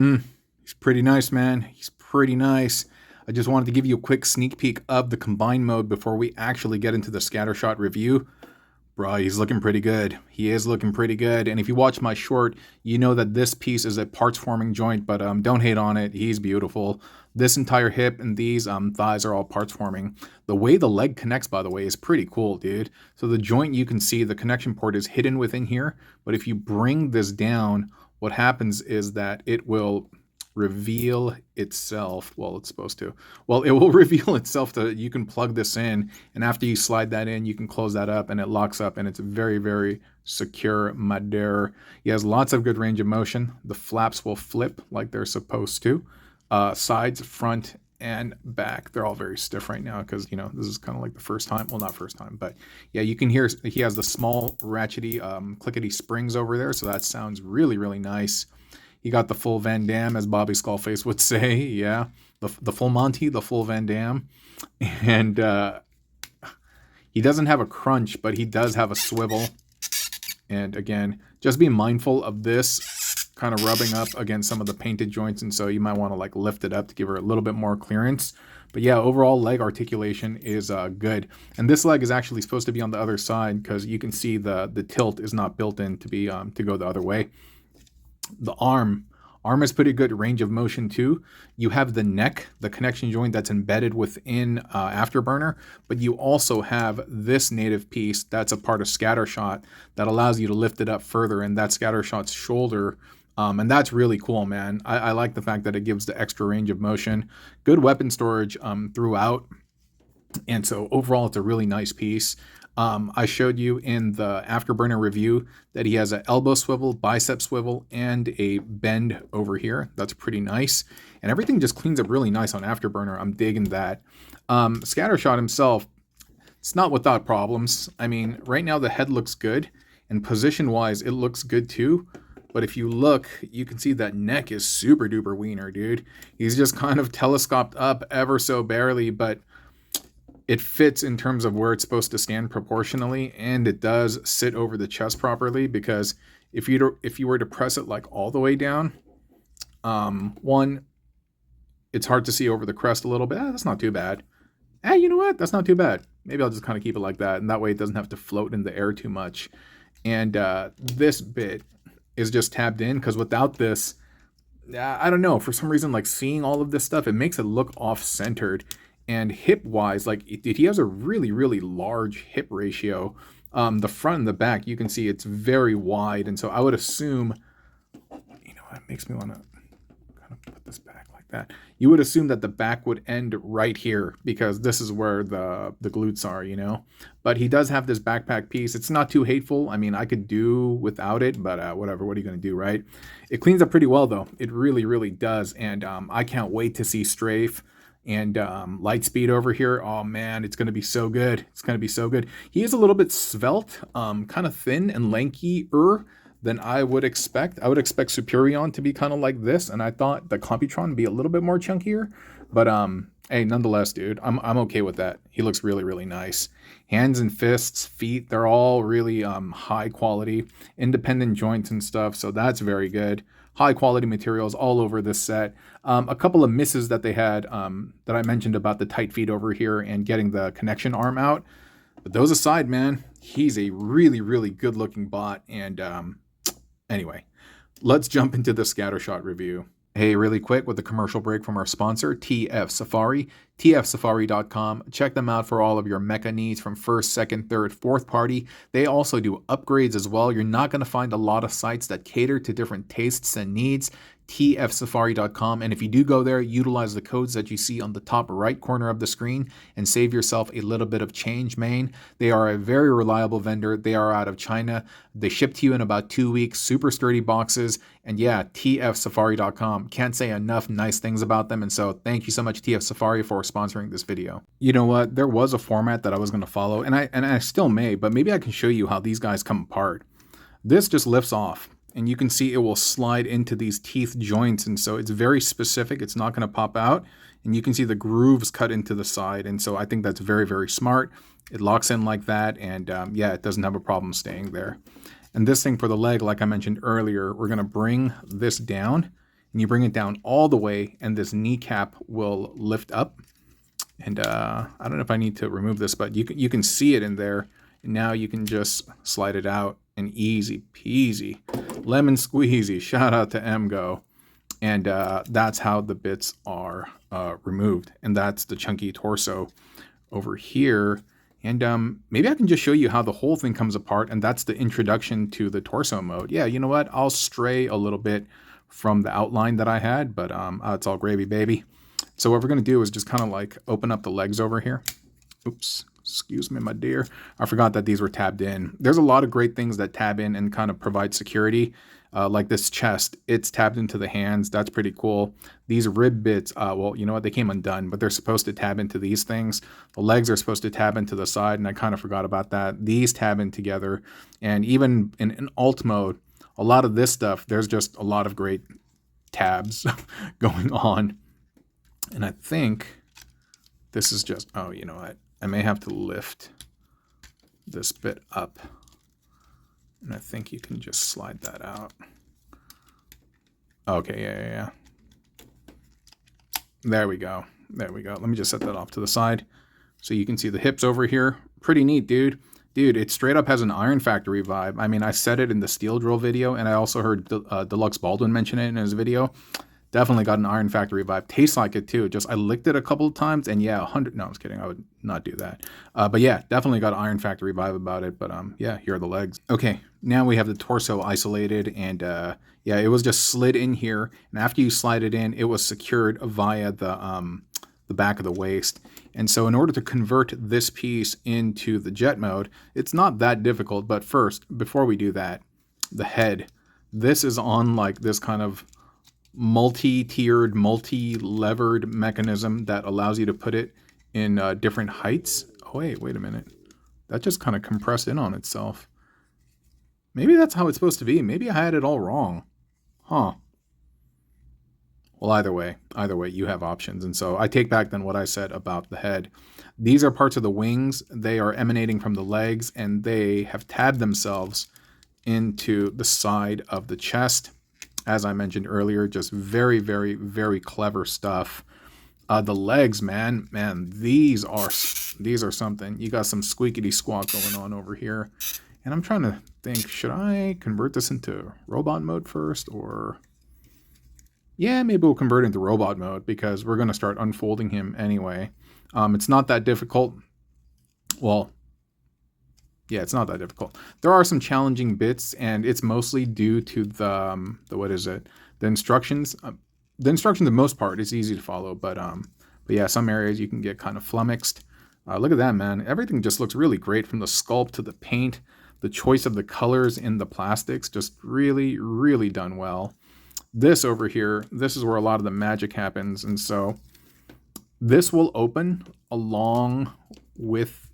He's pretty nice, man. He's pretty nice. I just wanted to give you a quick sneak peek of the combine mode before we actually get into the Scattershot review. Bro, he's looking pretty good. He is looking pretty good. And if you watch my short, you know that this piece is a parts forming joint, but don't hate on it. He's beautiful. This entire hip and these thighs are all parts forming. The way the leg connects, by the way, is pretty cool, dude. So the joint, you can see the connection port is hidden within here, but if you bring this down, what happens is that it will reveal itself. Well, it's supposed to. Well, it will reveal itself that you can plug this in, and after you slide that in, you can close that up and it locks up, and it's very, very secure, my dear. He has lots of good range of motion. The flaps will flip like they're supposed to. Sides, front, and back, they're all very stiff right now because, you know, this is kind of like the first time. Well, not first time, but yeah, you can hear he has the small ratchety clickety springs over there, so that sounds really, really nice. He got the full Van Damme, as Bobby Skullface would say. Yeah, the full Monty, the full Van Damme. And he doesn't have a crunch, but he does have a swivel. And again, just be mindful of this kind of rubbing up against some of the painted joints, and so you might want to like lift it up to give her a little bit more clearance. But yeah, overall leg articulation is good. And this leg is actually supposed to be on the other side because you can see the tilt is not built in to be to go the other way. The arm has pretty good range of motion too. You have the neck, the connection joint that's embedded within Afterburner, but you also have this native piece that's a part of Scattershot that allows you to lift it up further, and that's Scattershot's shoulder. And that's really cool, man. I like the fact that it gives the extra range of motion. Good weapon storage throughout. And so overall, it's a really nice piece. I showed you in the Afterburner review that he has an elbow swivel, bicep swivel, and a bend over here. That's pretty nice. And everything just cleans up really nice on Afterburner. I'm digging that. Scattershot himself, it's not without problems. I mean, right now the head looks good, and position-wise, it looks good too. But if you look, you can see that neck is super duper wiener, dude. He's just kind of telescoped up ever so barely, but it fits in terms of where it's supposed to stand proportionally, and it does sit over the chest properly, because if you were to press it like all the way down, one, it's hard to see over the crest a little bit. That's not too bad. You know what? That's not too bad. Maybe I'll just kind of keep it like that, and that way it doesn't have to float in the air too much. And this bit is just tabbed in, because without this, I don't know, for some reason, like seeing all of this stuff, it makes it look off-centered. And hip-wise, like he has a really, really large hip ratio. The front and the back, you can see it's very wide. And so I would assume, you know, it makes me want to kind of put this back like that. You would assume that the back would end right here, because this is where the glutes are, you know. But he does have this backpack piece. It's not too hateful. I mean, I could do without it, but whatever. What are you going to do, right? It cleans up pretty well, though. It really, really does. And I can't wait to see Strafe and Lightspeed over here. Oh man, it's going to be so good. It's going to be so good. He is a little bit svelte, kind of thin and lankier than I would expect. I would expect Superion to be kind of like this, and I thought the Computron would be a little bit more chunkier. But hey, nonetheless, dude, I'm okay with that. He looks really, really nice. Hands and fists, feet, they're all really high quality, independent joints and stuff, so that's very good. High quality materials all over this set. A couple of misses that they had that I mentioned about the tight feet over here and getting the connection arm out. But those aside, man, he's a really, really good looking bot. And anyway, let's jump into the Scattershot review. Hey, really quick with a commercial break from our sponsor, TF Safari, tfsafari.com. Check them out for all of your mecha needs from first, second, third, fourth party. They also do upgrades as well. You're not going to find a lot of sites that cater to different tastes and needs. tfsafari.com. And if you do go there, utilize the codes that you see on the top right corner of the screen and save yourself a little bit of change, man. They are a very reliable vendor. They are out of China. They ship to you in about 2 weeks, super sturdy boxes. And yeah, tfsafari.com. Can't say enough nice things about them. And so thank you so much, TF Safari, for sponsoring this video. You know what? There was a format that I was going to follow, and I still may, but maybe I can show you how these guys come apart. This just lifts off, and you can see it will slide into these teeth joints, and so it's very specific. It's not going to pop out, and you can see the grooves cut into the side, and so I think that's very, very smart. It locks in like that, and yeah, it doesn't have a problem staying there. And this thing for the leg, like I mentioned earlier, we're going to bring this down, and you bring it down all the way, and this kneecap will lift up. And I don't know if I need to remove this, but you can see it in there. And now you can just slide it out, and easy peasy, lemon squeezy. Shout out to MGO. And that's how the bits are removed. And that's the chunky torso over here. And maybe I can just show you how the whole thing comes apart. And that's the introduction to the torso mode. Yeah, you know what? I'll stray a little bit from the outline that I had, but it's all gravy, baby. So what we're going to do is just kind of like open up the legs over here. Oops. Excuse me, my dear. I forgot that these were tabbed in. There's a lot of great things that tab in and kind of provide security. Like this chest, it's tabbed into the hands. That's pretty cool. These rib bits, well, you know what? They came undone, but they're supposed to tab into these things. The legs are supposed to tab into the side, and I kind of forgot about that. These tab in together. And even in alt mode, a lot of this stuff, there's just a lot of great tabs going on. And I think this is just, oh, you know what? I may have to lift this bit up. And I think you can just slide that out. Okay, yeah. There we go. There we go. Let me just set that off to the side so you can see the hips over here. Pretty neat, dude. Dude, it straight up has an Iron Factory vibe. I mean, I said it in the steel drill video, and I also heard Deluxe Baldwin mention it in his video. Definitely got an Iron Factory vibe. Tastes like it too. Just I licked it a couple of times, and yeah, 100. No, I was kidding. I would not do that. But yeah, definitely got an Iron Factory vibe about it. But yeah, here are the legs. Okay, now we have the torso isolated, and yeah, it was just slid in here. And after you slide it in, it was secured via the back of the waist. And so in order to convert this piece into the jet mode, it's not that difficult. But first, before we do that, the head. This is on like this kind of multi-tiered, multi-levered mechanism that allows you to put it in different heights. Oh, wait a minute. That just kind of compressed in on itself. Maybe that's how it's supposed to be. Maybe I had it all wrong. Huh. Well, either way, you have options. And so I take back then what I said about the head. These are parts of the wings. They are emanating from the legs, and they have tabbed themselves into the side of the chest. As I mentioned earlier, just very, very, very clever stuff. The legs, man, these are something. You got some squeakity squawk going on over here. And I'm trying to think, should I convert this into robot mode first? Or, yeah, maybe we'll convert it into robot mode because we're going to start unfolding him anyway. It's not that difficult. Well, yeah, it's not that difficult. There are some challenging bits, and it's mostly due to the what is it? The instructions. The instructions, the most part, is easy to follow, but yeah, some areas you can get kind of flummoxed. Look at that, man. Everything just looks really great, from the sculpt to the paint, the choice of the colors in the plastics, just really, really done well. This over here, this is where a lot of the magic happens, and so this will open along with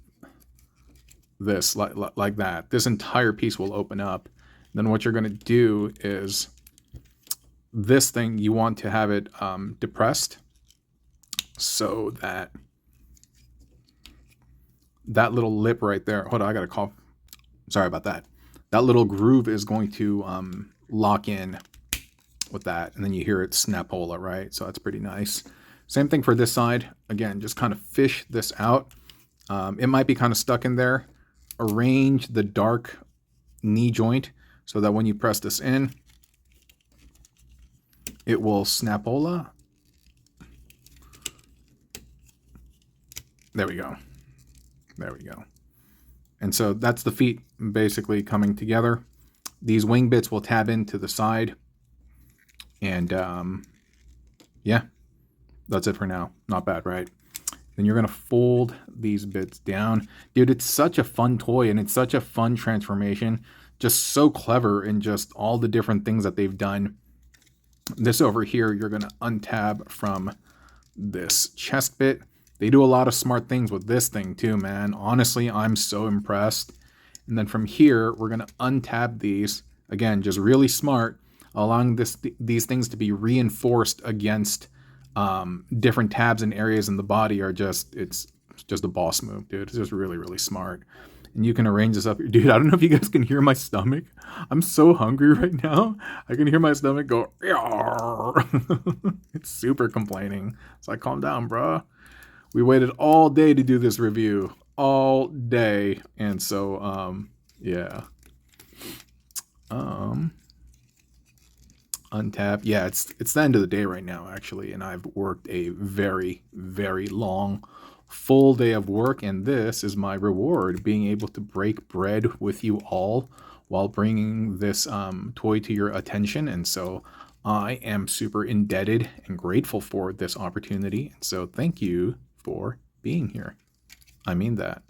this, like that. This entire piece will open up. Then what you're going to do is this thing, you want to have it depressed so that that little lip right there, hold on, I got to cough. Sorry about that. That little groove is going to lock in with that, and then you hear it snapola, right? So that's pretty nice. Same thing for this side. Again, just kind of fish this out. It might be kind of stuck in there. Arrange the dark knee joint so that when you press this in, it will snapola. There we go. There we go. And so that's the feet basically coming together. These wing bits will tab into the side. And yeah, that's it for now. Not bad, right? Then you're going to fold these bits down. Dude, it's such a fun toy, and it's such a fun transformation. Just so clever in just all the different things that they've done. This over here, you're going to untab from this chest bit. They do a lot of smart things with this thing too, man. Honestly, I'm so impressed. And then from here, we're going to untab these. Again, just really smart, allowing these things to be reinforced against different tabs and areas in the body. Are just, it's just a boss move, dude. It's just really, really smart. And you can arrange this up. Dude, I don't know if you guys can hear my stomach. I'm so hungry right now. I can hear my stomach go. It's super complaining. It's like, calm down, bro. We waited all day to do this review. All day. And so, yeah. Untap. Yeah, it's the end of the day right now, actually. And I've worked a very, very long full day of work, and this is my reward, being able to break bread with you all while bringing this toy to your attention. And so I am super indebted and grateful for this opportunity. And so thank you for being here. I mean that.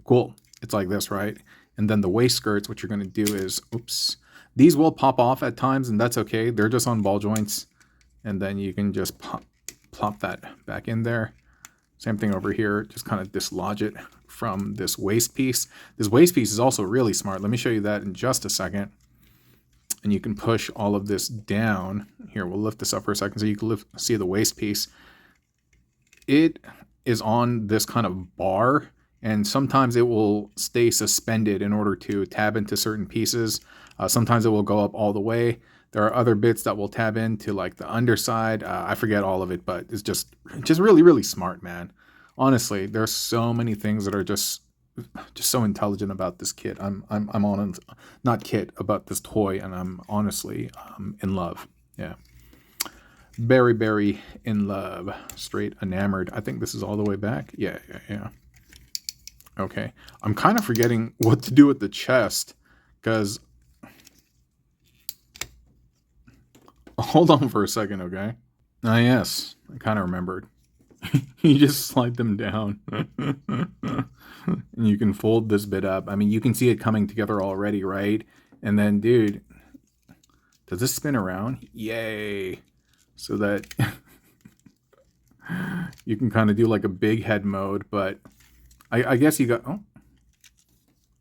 Cool. It's like this, right? And then the waist skirts, what you're going to do is, oops, these will pop off at times, and that's okay. They're just on ball joints. And then you can just plop that back in there. Same thing over here. Just kind of dislodge it from this waist piece. This waist piece is also really smart. Let me show you that in just a second. And you can push all of this down. Here, we'll lift this up for a second so you can see the waist piece. It is on this kind of bar, and sometimes it will stay suspended in order to tab into certain pieces. Sometimes it will go up all the way. There are other bits that will tab into like the underside. I forget all of it, but it's just really, really smart, man. Honestly, there's so many things that are just so intelligent about this kit. I'm on, not kit, about this toy, and I'm honestly in love. Yeah. Very, very in love. Straight enamored. I think this is all the way back. Yeah. Okay. I'm kind of forgetting what to do with the chest, because hold on for a second, okay? Ah, yes. I kind of remembered. You just slide them down. And you can fold this bit up. I mean, you can see it coming together already, right? And then, dude, does this spin around? Yay. So that you can kind of do like a big head mode, but I guess you got... Oh.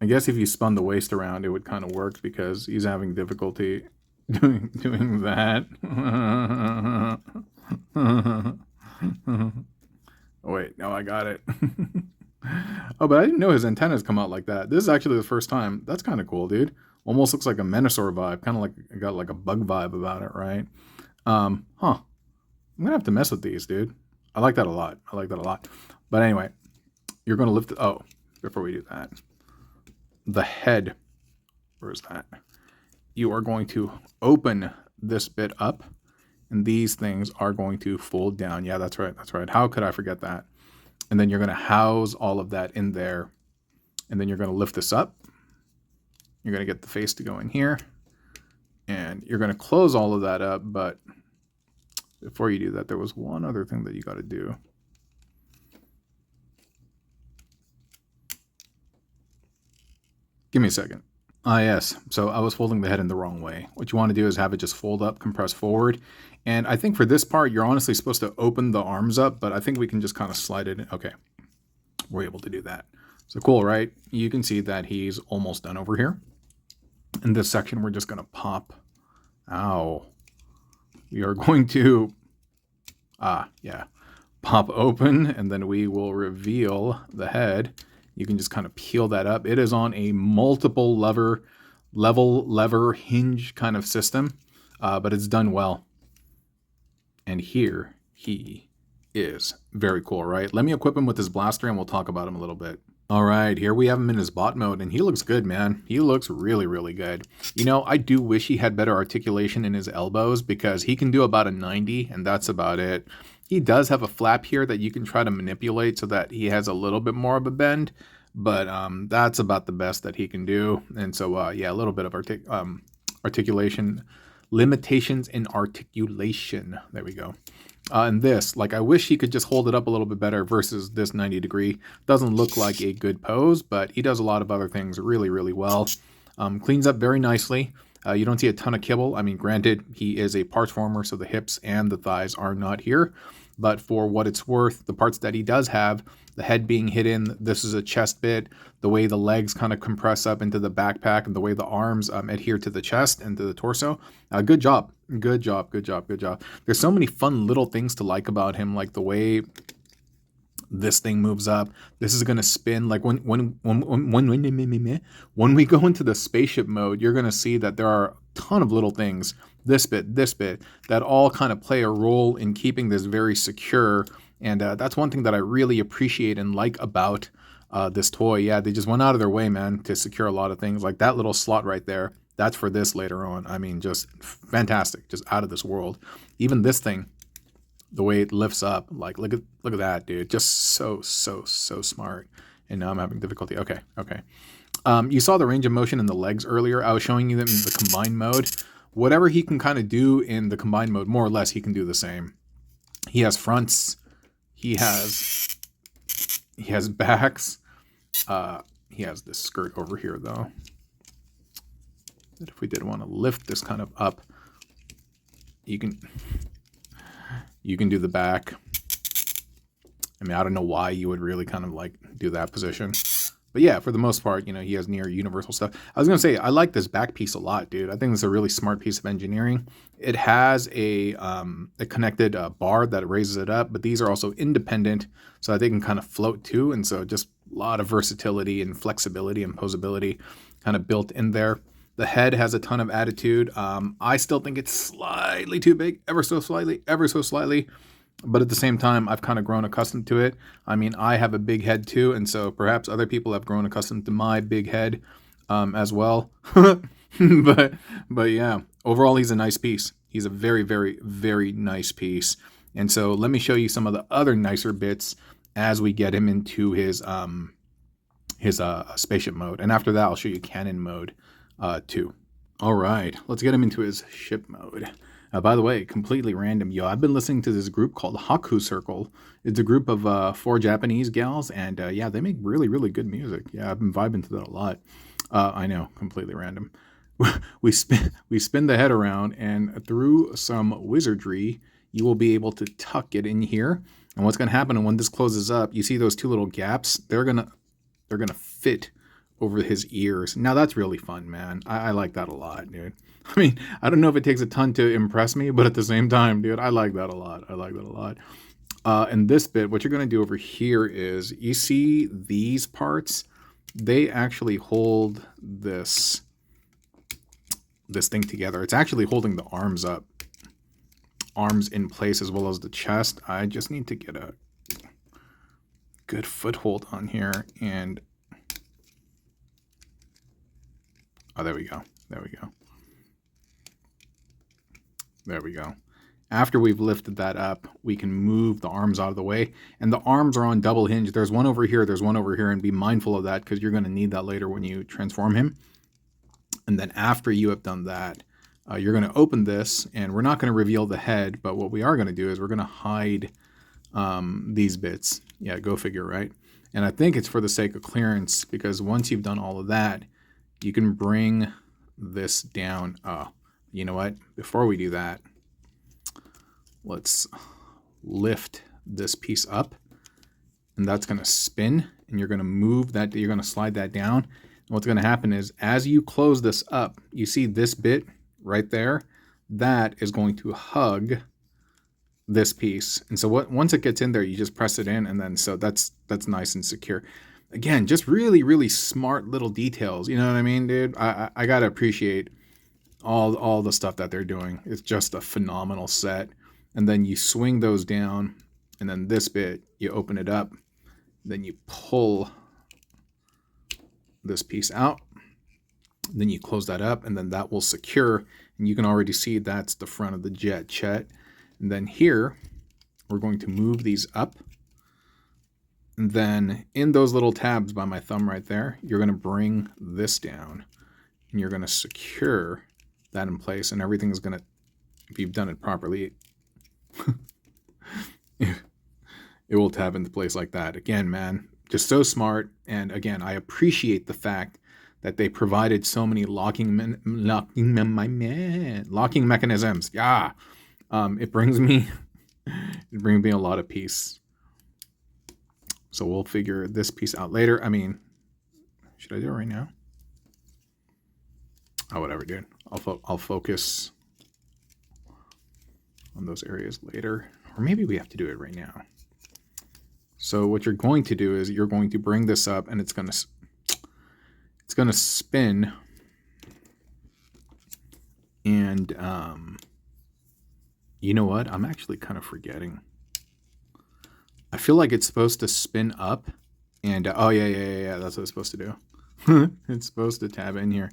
I guess if you spun the waist around, it would kind of work, because he's having difficulty doing that. Oh, wait, no, I got it. Oh, but I didn't know his antennas come out like that. This is actually the first time. That's kind of cool, dude. Almost looks like a Menasor vibe. Kind of like, got like a bug vibe about it, right? I'm gonna have to mess with these, dude. I like that a lot. But anyway, you're gonna lift it. Oh, before we do that, the head, where is that? You are going to open this bit up, and these things are going to fold down. Yeah, that's right. How could I forget that? And then you're going to house all of that in there, and then you're going to lift this up. You're going to get the face to go in here, and you're going to close all of that up. But before you do that, there was one other thing that you got to do. Give me a second. Ah, yes. So I was folding the head in the wrong way. What you want to do is have it just fold up, compress forward. And I think for this part, you're honestly supposed to open the arms up, but I think we can just kind of slide it in. Okay. We're able to do that. So cool, right? You can see that he's almost done over here. In this section, we're just going to pop. Ow. We are going to, pop open, and then we will reveal the head. You can just kind of peel that up. It is on a multiple lever hinge kind of system, but it's done well. And here he is. Very cool, right? Let me equip him with his blaster, and we'll talk about him a little bit. All right, here we have him in his bot mode, and he looks good, man. He looks really, really good. You know, I do wish he had better articulation in his elbows, because he can do about a 90, and that's about it. He does have a flap here that you can try to manipulate so that he has a little bit more of a bend, but that's about the best that he can do. And so, yeah, a little bit of articulation, limitations in articulation. There we go. And this, like, I wish he could just hold it up a little bit better versus this 90 degree. Doesn't look like a good pose, but he does a lot of other things really, really well. Cleans up very nicely. You don't see a ton of kibble. I mean, granted, he is a parts former, so the hips and the thighs are not here. But for what it's worth, the parts that he does have, the head being hidden, this is a chest bit, the way the legs kind of compress up into the backpack, and the way the arms adhere to the chest and to the torso. Good job. There's so many fun little things to like about him, like the way This thing moves up. This is gonna spin. Like when we go into the spaceship mode, you're gonna see that there are a ton of little things, this bit, that all kind of play a role in keeping this very secure. And that's one thing that I really appreciate and like about this toy. Yeah, they just went out of their way, man, to secure a lot of things. Like that little slot right there, that's for this later on. I mean, just fantastic, just out of this world. Even this thing, the way it lifts up, like look at that, dude. Just so smart. And now I'm having difficulty. Okay. You saw the range of motion in the legs earlier. I was showing you them in the combined mode. Whatever he can kind of do in the combined mode, more or less, he can do the same. He has fronts. He has backs. He has this skirt over here, though. If we did want to lift this kind of up, you can do the back. I mean, I don't know why you would really kind of like do that position. But yeah, for the most part, you know, he has near universal stuff. I was going to say, I like this back piece a lot, dude. I think it's a really smart piece of engineering. It has a connected bar that raises it up, but these are also independent so that they can kind of float too. And so just a lot of versatility and flexibility and posability kind of built in there. The head has a ton of attitude. I still think it's slightly too big, ever so slightly. But at the same time, I've kind of grown accustomed to it. I mean, I have a big head too, and so perhaps other people have grown accustomed to my big head as well. but yeah, overall, he's a nice piece. He's a very, very, very nice piece. And so let me show you some of the other nicer bits as we get him into his spaceship mode. And after that, I'll show you cannon mode too. All right, let's get him into his ship mode. By the way, completely random, I've been listening to this group called Haku Circle. It's a group of 4 Japanese gals, and yeah, they make really, really good music. Yeah, I've been vibing to that a lot. I know, completely random. We spin the head around, and through some wizardry, you will be able to tuck it in here. And what's going to happen when this closes up, you see those 2 little gaps? They're gonna fit over his ears. Now that's really fun, man. I like that a lot, dude. I mean, I don't know if it takes a ton to impress me, but at the same time, dude, I like that a lot. And this bit, what you're going to do over here is, you see these parts? They actually hold this thing together. It's actually holding the arms in place as well as the chest. I just need to get a good foothold on here, and oh, there we go. After we've lifted that up, we can move the arms out of the way. And the arms are on double hinge. There's one over here, and be mindful of that because you're going to need that later when you transform him. And then after you have done that, you're going to open this, and we're not going to reveal the head, but what we are going to do is we're going to hide these bits. Yeah, go figure, right? And I think it's for the sake of clearance, because once you've done all of that, you can bring this down. You know what? Before we do that, let's lift this piece up, and that's going to spin, and you're going to move that. You're going to slide that down. And what's going to happen is, as you close this up, you see this bit right there? That is going to hug this piece. And so once it gets in there, you just press it in, and then so that's nice and secure. Again, just really, really smart little details. You know what I mean, dude? I got to appreciate all the stuff that they're doing. It's just a phenomenal set. And then you swing those down, and then this bit, you open it up, then you pull this piece out, then you close that up, and then that will secure, and you can already see that's the front of the jet. And then here, we're going to move these up, and then in those little tabs by my thumb right there, you're going to bring this down, and you're going to secure that in place, and everything is going to, if you've done it properly, it will tab into place like that. Again, man, just so smart. And again, I appreciate the fact that they provided so many locking mechanisms. Yeah, it brings me a lot of peace. So we'll figure this piece out later. I mean, should I do it right now? Oh, whatever, dude. I'll focus on those areas later, or maybe we have to do it right now. So what you're going to do is you're going to bring this up, and it's going to spin. And you know what? I'm actually kind of forgetting. I feel like it's supposed to spin up, and oh yeah, that's what it's supposed to do. It's supposed to tab in here.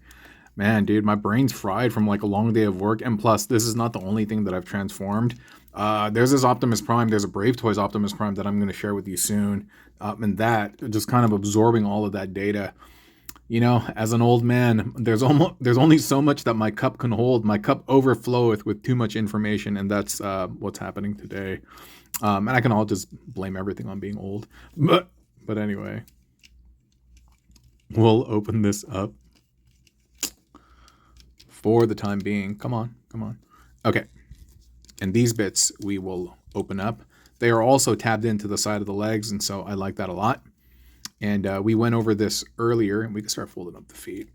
Man, dude, my brain's fried from like a long day of work, and plus, this is not the only thing that I've transformed. There's this Optimus Prime. There's a Brave Toys Optimus Prime that I'm going to share with you soon, and that just kind of absorbing all of that data. You know, as an old man, there's only so much that my cup can hold. My cup overfloweth with too much information, and that's what's happening today. And I can all just blame everything on being old. But anyway, we'll open this up for the time being. Come on. Okay. And these bits we will open up. They are also tabbed into the side of the legs, and so I like that a lot. And we went over this earlier, and we can start folding up the feet.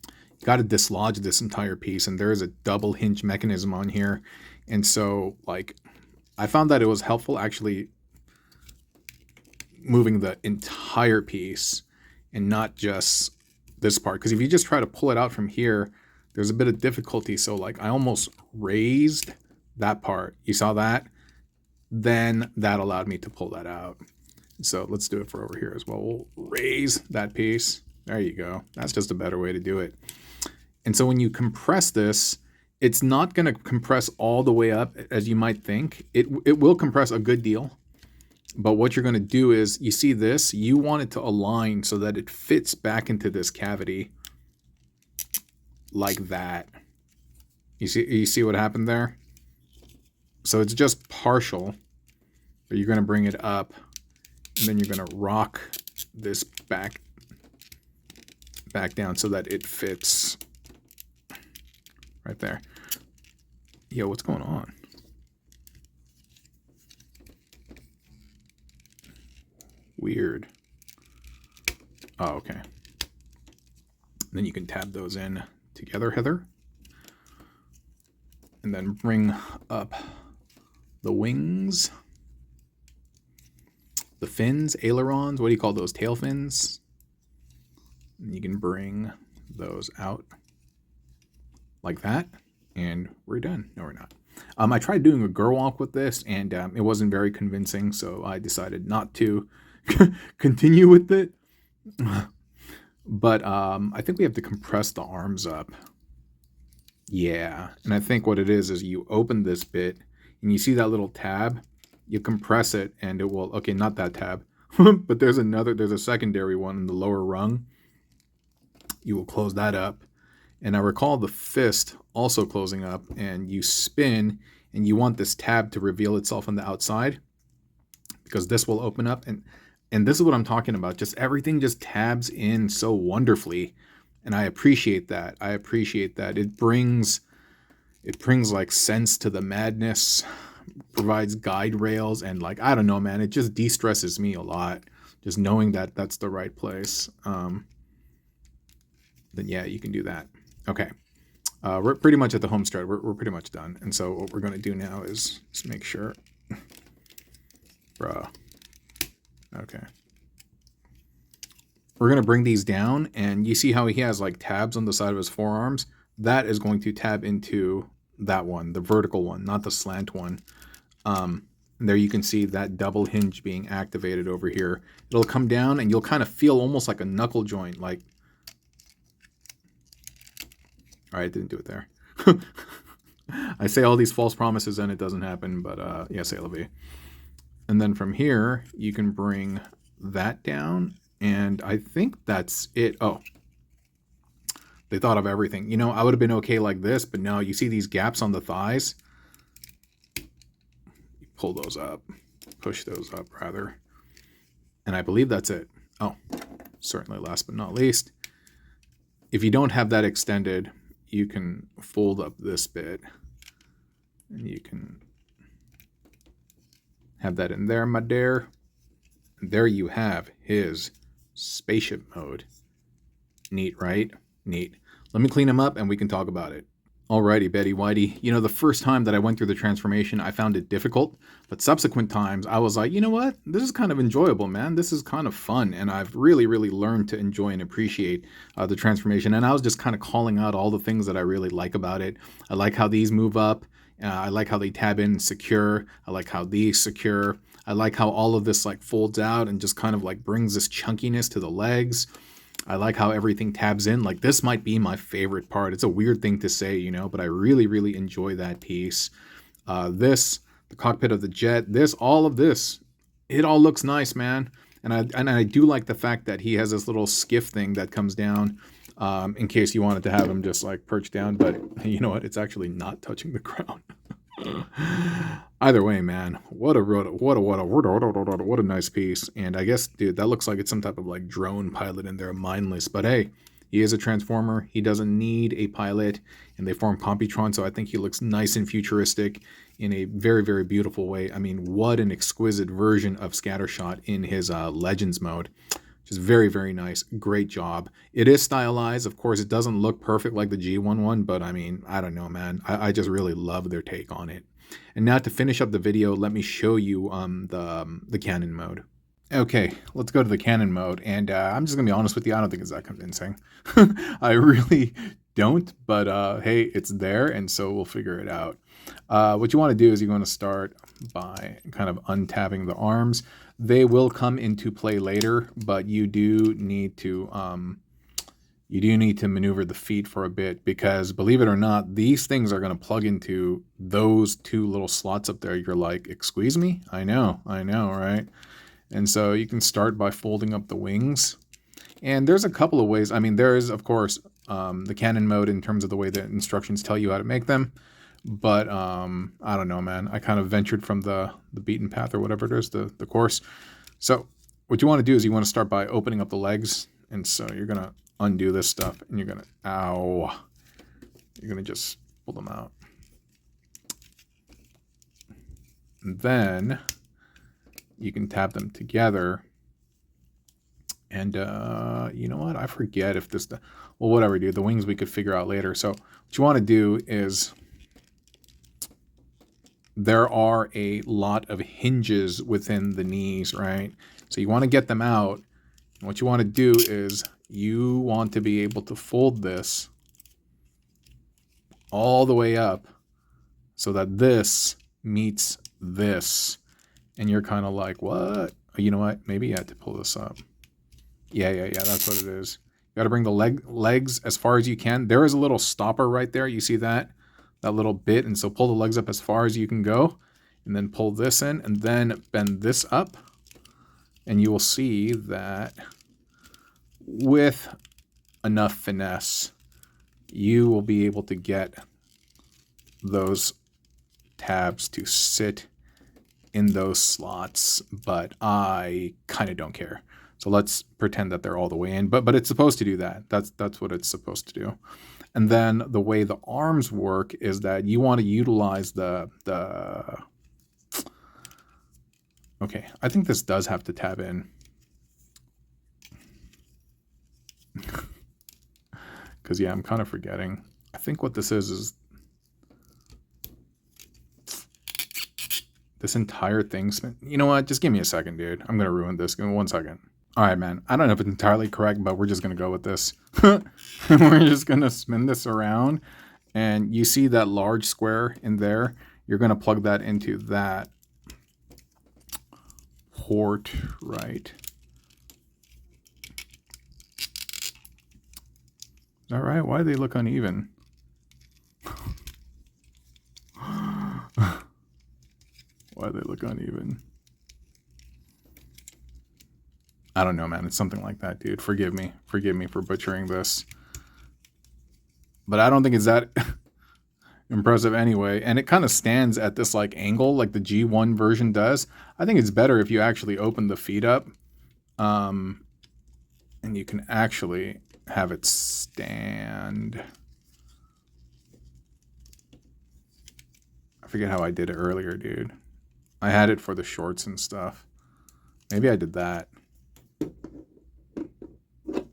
You got to dislodge this entire piece, and there is a double hinge mechanism on here. And so, like, I found that it was helpful actually moving the entire piece and not just this part. Because if you just try to pull it out from here, there's a bit of difficulty. So, like, I almost raised that part. You saw that? Then that allowed me to pull that out. So let's do it for over here as well. We'll raise that piece. There you go. That's just a better way to do it. And so when you compress this, it's not going to compress all the way up as you might think. It will compress a good deal. But what you're going to do is, you see this, you want it to align so that it fits back into this cavity like that. You see what happened there? So it's just partial, but you're going to bring it up. And then you're going to rock this back down so that it fits right there. Yo, what's going on? Weird. Oh, okay. And then you can tab those in together, Heather. And then bring up the wings. The fins, ailerons, what do you call those? Tail fins. And you can bring those out like that, and we're done. No, we're not. I tried doing a girl walk with this, and it wasn't very convincing, so I decided not to continue with it. But I think we have to compress the arms up. Yeah, and I think what it is you open this bit, and you see that little tab. You compress it and it will, okay, not that tab, but there's a secondary one in the lower rung. You will close that up. And I recall the fist also closing up, and you spin, and you want this tab to reveal itself on the outside because this will open up. And this is what I'm talking about. Just everything just tabs in so wonderfully. And I appreciate that. It brings like sense to the madness. Provides guide rails, and like, I don't know, man, it just de-stresses me a lot just knowing that that's the right place. Then yeah, you can do that. Okay, we're pretty much at the home stretch. We're pretty much done. And so what we're going to do now is just make sure, bruh. Okay, we're going to bring these down, and you see how he has like tabs on the side of his forearms. That is going to tab into that one, the vertical one, not the slant one. There you can see that double hinge being activated over here. It'll come down, and you'll kind of feel almost like a knuckle joint. Like, all right, didn't do it there. I say all these false promises and it doesn't happen, but yeah, say LV. And then from here, you can bring that down, and I think that's it. Oh, they thought of everything. You know, I would have been okay like this, but no, you see these gaps on the thighs? You pull those up, push those up rather. And I believe that's it. Oh, certainly last but not least, if you don't have that extended, you can fold up this bit, and you can have that in there, my dear. And there you have his spaceship mode. Neat, right? Neat. Let me clean him up and we can talk about it. Alrighty, Betty Whitey. You know, the first time that I went through the transformation, I found it difficult, but subsequent times I was like, you know what? This is kind of enjoyable, man. This is kind of fun, and I've really, really learned to enjoy and appreciate the transformation. And I was just kind of calling out all the things that I really like about it. I like how these move up. I like how they tab in secure. I like how these secure. I like how all of this like folds out and just kind of like brings this chunkiness to the legs. I like how everything tabs in. Like, this might be my favorite part. It's a weird thing to say, you know, but I really, really enjoy that piece. The cockpit of the jet, all of this, it all looks nice, man. And I do like the fact that he has this little skiff thing that comes down in case you wanted to have him just like perched down. But you know what? It's actually not touching the ground. Either way, man, what a nice piece. And I guess, dude, that looks like it's some type of like drone pilot in there, mindless. But hey, he is a transformer. He doesn't need a pilot, and they form Computron, so I think he looks nice and futuristic in a very, very beautiful way. I mean, what an exquisite version of Scattershot in his Legends mode. Just very, very nice. Great job. It is stylized. Of course, it doesn't look perfect like the G11, but I mean, I don't know, man. I just really love their take on it. And now to finish up the video, let me show you the cannon mode. Okay, let's go to the cannon mode. And I'm just going to be honest with you. I don't think it's that convincing. I really don't. But hey, it's there, and so we'll figure it out. What you want to do is you want to start by kind of untabbing the arms. They will come into play later, but you do need to maneuver the feet for a bit, because believe it or not, these things are going to plug into those two little slots up there. You're like, excuse me? I know, right? And so you can start by folding up the wings. And there's a couple of ways. I mean, there is, of course, the cannon mode in terms of the way the instructions tell you how to make them. But I don't know, man. I kind of ventured from the beaten path, or whatever it is, the course. So what you want to do is you want to start by opening up the legs. And so you're going to undo this stuff, and you're going to just pull them out. And then you can tab them together. And you know what? I forget if this, well, whatever, dude. The wings we could figure out later. So what you want to do is, there are a lot of hinges within the knees, right? So you want to get them out. And what you want to do is you want to be able to fold this all the way up so that this meets this. And you're kind of like, what? You know what? Maybe you had to pull this up. Yeah, that's what it is. You got to bring the legs as far as you can. There is a little stopper right there. You see that? That little bit. And so pull the legs up as far as you can go, and then pull this in, and then bend this up. And you will see that with enough finesse, you will be able to get those tabs to sit in those slots, but I kind of don't care. So let's pretend that they're all the way in, but it's supposed to do that. That's what it's supposed to do. And then the way the arms work is that you want to utilize the okay, I think this does have to tab in. Because, yeah, I'm kind of forgetting. I think what this is this entire thing. You know what? Just give me a second, dude. I'm going to ruin this. Give me 1 second. All right, man. I don't know if it's entirely correct, but we're just going to go with this. We're just going to spin this around. And you see that large square in there? You're going to plug that into that port, right? All right. Why do they look uneven? Why do they look uneven? I don't know, man. It's something like that, dude. Forgive me. Forgive me for butchering this. But I don't think it's that impressive anyway. And it kind of stands at this like angle like the G1 version does. I think it's better if you actually open the feet up. And you can actually have it stand. I forget how I did it earlier, dude. I had it for the shorts and stuff. Maybe I did that.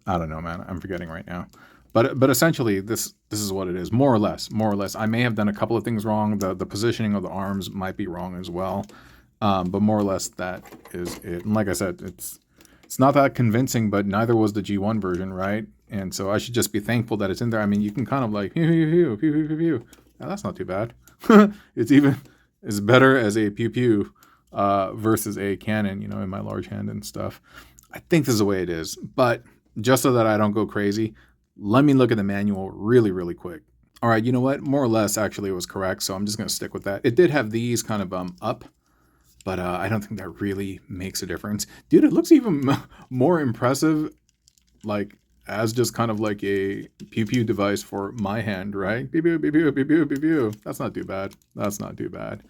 I don't know, man. I'm forgetting right now. But essentially, this is what it is, more or less. More or less, I may have done a couple of things wrong. The positioning of the arms might be wrong as well, but more or less that is it. And like I said, it's not that convincing, but neither was the G1 version, right? And so I should just be thankful that it's in there. I mean, you can kind of like Now, that's not too bad. It's better as a pew pew versus a cannon, you know, in my large hand and stuff. I think this is the way it is, but just so that I don't go crazy, let me look at the manual really, really quick. All right, you know what? More or less, actually, it was correct, so I'm just going to stick with that. It did have these kind of up, but I don't think that really makes a difference. Dude, it looks even more impressive, like, as just kind of like a pew-pew device for my hand, right? Pew-pew, pew-pew, pew-pew, pew-pew. That's not too bad. That's not too bad.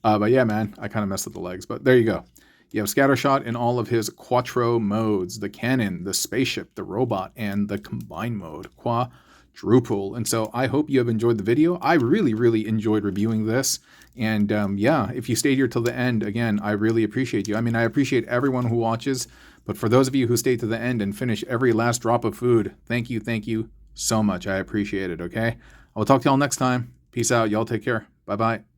But yeah, man, I kind of messed with the legs, but there you go. You have Scattershot in all of his quattro modes, the cannon, the spaceship, the robot, and the combine mode, quadruple. And so I hope you have enjoyed the video. I really, really enjoyed reviewing this. And yeah, if you stayed here till the end, again, I really appreciate you. I mean, I appreciate everyone who watches, but for those of you who stay to the end and finish every last drop of food, thank you so much. I appreciate it, okay? I will talk to y'all next time. Peace out. Y'all take care. Bye-bye.